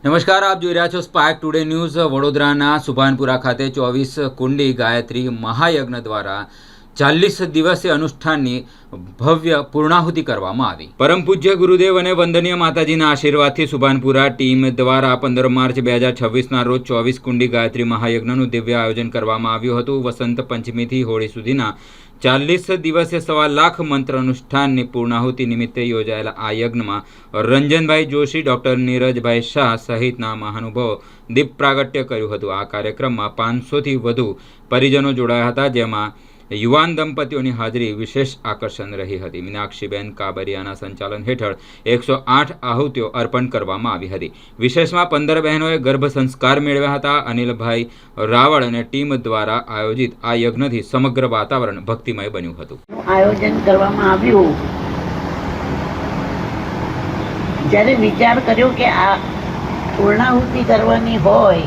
નમસ્કાર, આપ જોઈ રહ્યા છો સ્પાર્ક ટુડે ન્યૂઝ। વડોદરાના સુભાનપુરા ખાતે 24 કુંડી ગાયત્રી મહાયજ્ઞ દ્વારા 40 દિવસીય અનુષ્ઠાનની ભવ્ય પૂર્ણાહુતિ કરવામાં આવી। પરમ પૂજ્ય ગુરુદેવ અને વંદનીય માતાજીના આશીર્વાદથી સુભાનપુરા ટીમ દ્વારા 15 માર્ચ 2026ના રોજ 24 કુંડી ગાયત્રી મહાયજ્ઞનું દિવ્ય આયોજન કરવામાં આવ્યું હતું। વસંત પંચમીથી હોળી સુધીના 40 દિવસીય 1.25 લાખ મંત્ર અનુષ્ઠાનની પૂર્ણાહુતિ નિમિત્તે યોજાયેલા આ યજ્ઞમાં રંજનભાઈ જોશી, ડૉક્ટર નીરજભાઈ શાહ સહિતના મહાનુભાવો દીપ પ્રાગટ્ય કર્યું હતું। આ કાર્યક્રમમાં 500થી વધુ પરિજનો જોડાયા હતા, જેમાં યુવાન દંપતીઓની હાજરી વિશેષ આકર્ષણ રહી હતી। મીનાક્ષીબેન કાબરિયાના સંચાલન હેઠળ 108 આહુતિઓ અર્પણ કરવામાં આવી હતી। વિશેષમાં 15 બહેનોએ ગર્ભ સંસ્કાર મેળવ્યા હતા। અનિલભાઈ રાવળ અને ટીમ દ્વારા આયોજિત આ યજ્ઞથી સમગ્ર વાતાવરણ ભક્તિમય બન્યું હતું। આયોજન કરવામાં આવ્યું જ્યારે વિચાર કર્યો કે આ પૂર્ણાહુતિ કરવાની હોય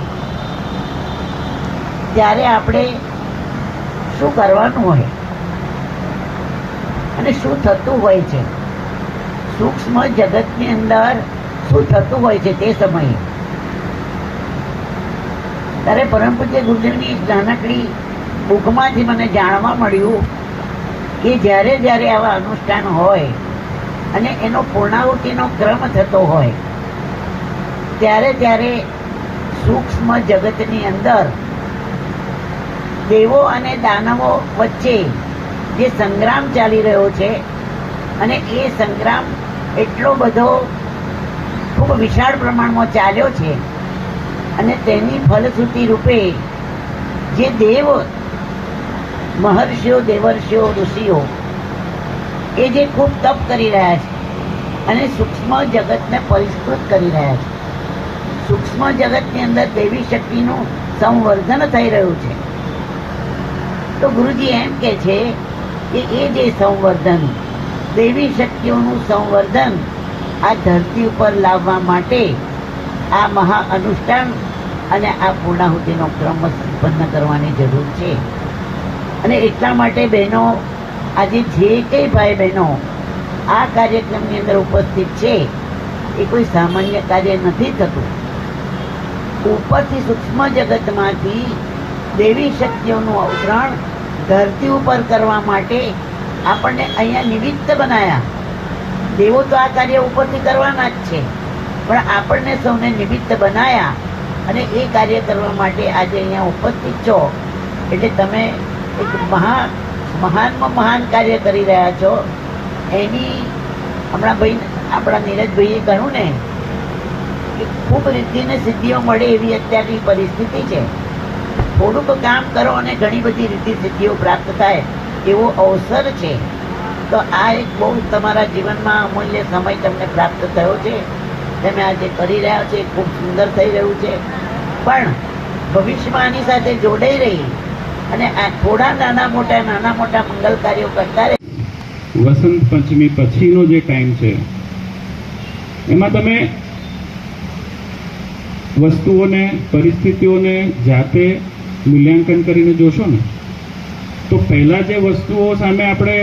ત્યારે આપણે શું કરવાનું હોય અને શું થતું હોય છે, સૂક્ષ્મ જગતની અંદર શું થતું હોય છે તે સમયે ત્યારે પરમ પૂજ્ય ગુરુદેવની નાનકડી બુકમાંથી મને જાણવા મળ્યું કે જ્યારે જ્યારે આવા અનુષ્ઠાન હોય અને એનો પૂર્ણાહુતિનો ક્રમ થતો હોય ત્યારે ત્યારે સૂક્ષ્મ જગતની અંદર દેવો અને દાનવો વચ્ચે જે સંગ્રામ ચાલી રહ્યો છે અને એ સંગ્રામ એટલો બધો ખૂબ વિશાળ પ્રમાણમાં ચાલ્યો છે અને તેની ફલશ્રુતિ રૂપે જે દેવ મહર્ષિઓ, દેવર્ષિઓ, ઋષિઓ એ જે ખૂબ તપ કરી રહ્યા છે અને સૂક્ષ્મ જગતને પરિષ્કૃત કરી રહ્યા છે। સૂક્ષ્મ જગતની અંદર દેવી શક્તિનું સંવર્ધન થઈ રહ્યું છે। તો ગુરુજી એમ કહે છે કે એ જે સંવર્ધન, દેવી શક્તિઓનું સંવર્ધન આ ધરતી ઉપર લાવવા માટે આ મહા અનુષ્ઠાન અને આ પૂર્ણાહુતિનો ક્રમ સંપન્ન કરવાની જરૂર છે। અને એટલા માટે બહેનો, આજે જે કંઈ ભાઈ બહેનો આ કાર્યક્રમની અંદર ઉપસ્થિત છે એ કોઈ સામાન્ય કાર્ય નથી થતું। ઉપરથી સૂક્ષ્મ જગતમાંથી દેવી શક્તિઓનું અવતરણ ધરતી ઉપર કરવા માટે આપણને અહીંયા નિમિત્ત બનાવ્યા। દેવો તો આ કાર્ય ઉપરથી કરવાના જ છે, પણ આપણને સૌને નિમિત્ત બનાવ્યા અને એ કાર્ય કરવા માટે આજે અહીંયા ઉપસ્થિત છો એટલે તમે એક મહાનમાં મહાન કાર્ય કરી રહ્યા છો। એની આપણા નીરજભાઈએ કહ્યું ને કે ખૂબ રીતિને સિદ્ધિઓ મળે એવી અત્યારની પરિસ્થિતિ છે। થોડુંક કામ કરો અને ઘણી બધી રીતિ સિદ્ધિઓ પ્રાપ્ત થાય એવો અવસર છે। તો આ એક બહુ તમારા જીવનમાં અમૂલ્ય સમય તમને પ્રાપ્ત થયો છે। તમે આજે કરી રહ્યા છો એ ખૂબ સુંદર થઈ રહ્યું છે, પણ ભવિષ્યમાં આની સાથે જોડાઈ રહી અને આ થોડા નાના મોટા મંગલ કાર્યો કરતા રહે। વસંત પંચમી પછીનો જે ટાઈમ છે એમાં તમે વસ્તુઓને, પરિસ્થિતિઓને જાતે મૂલ્યાંકન કરીને જોશો ને તો પહેલાં જે વસ્તુઓ સામે આપણે,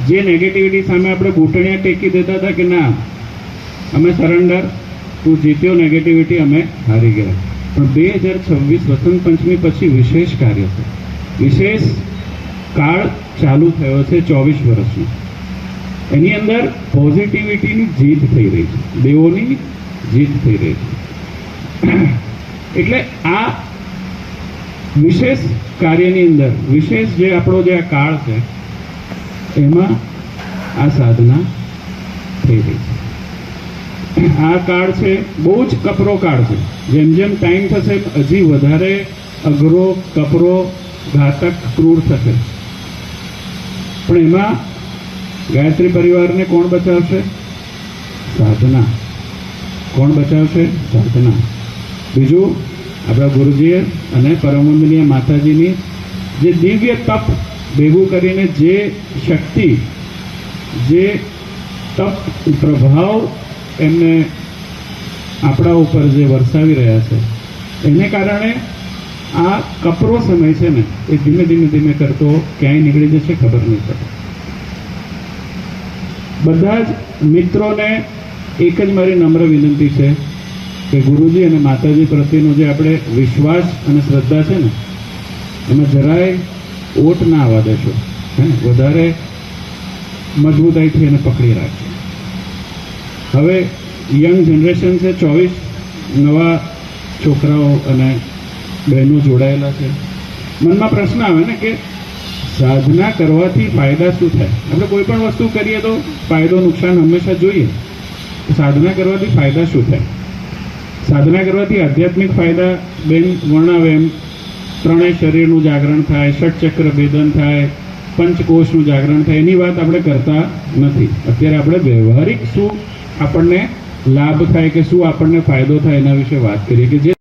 જે નેગેટિવિટી સામે આપણે ઘૂંટણિયા ટેકી દેતા હતા કે ના અમે સરેન્ડર, તું જીત્યો, નેગેટિવિટી અમે હારી ગયા। પણ 2026 વસંત પંચમી પછી વિશેષ કાર્ય છે, વિશેષ કાળ ચાલુ થયો છે 24 વર્ષનો। એની અંદર પોઝિટિવિટીની જીત થઈ રહી છે, દેવોની જીત થઈ રહી છે। એટલે આ વિશેષ કાર્યની અંદર, વિશેષ જે આપણો જે આ કાળ છે એમાં આ સાધના થઈ રહી છે। આ કાળ છે બહુ જ કપરો કાળ છે। જેમ જેમ ટાઈમ થશે હજી વધારે અઘરો, કપરો, ઘાતક, ક્રૂર થશે। પણ એમાં ગાયત્રી પરિવારને કોણ બચાવશે? સાધના। કોણ બચાવશે? સાધના। બીજું આપણા ગુરુજીએ અને પરમવંદનીય માતાજીની જે દિવ્ય તપ ભેગું કરીને જે શક્તિ, જે તપ પ્રભાવ એમને આપણા ઉપર જે વરસાવી રહ્યા છે એને કારણે આ કપરો સમય છે ને એ ધીમે ધીમે કરતો ક્યાંય નીકળી જશે ખબર નહીં પડે। બધા જ મિત્રોને એક જ મારી નમ્ર વિનંતી છે કે ગુરુજી અને માતાજી પ્રત્યેનો જે આપણે વિશ્વાસ અને શ્રદ્ધા છે ને એમાં જરાય ઓટ ના આવવા દેશો, હે, વધારે મજબૂતાઈથી એને પકડી રાખજો. હવે યંગ જનરેશન છે, 24 નવા છોકરાઓ અને બહેનો જોડાયેલા છે. મનમાં પ્રશ્ન આવે ને કે સાધના કરવાથી ફાયદા શું થાય? આપણે કોઈ પણ વસ્તુ કરીએ તો ફાયદો નુકસાન હંમેશા જોઈએ. સાધના કરવાથી ફાયદા શું થાય? સાધના કરવાથી આધ્યાત્મિક ફાયદા બેન વર્ણવે એમ ત્રણેય શરીરનું જાગરણ થાય, ષટચક્ર ભેદન થાય, પંચકોશનું જાગરણ થાય. એની વાત આપણે કરતા નથી. અત્યારે આપણે વ્યવહારિક શું આપણને લાભ થાય કે શું આપણને ફાયદો થાય એના વિશે વાત કરીએ કે જે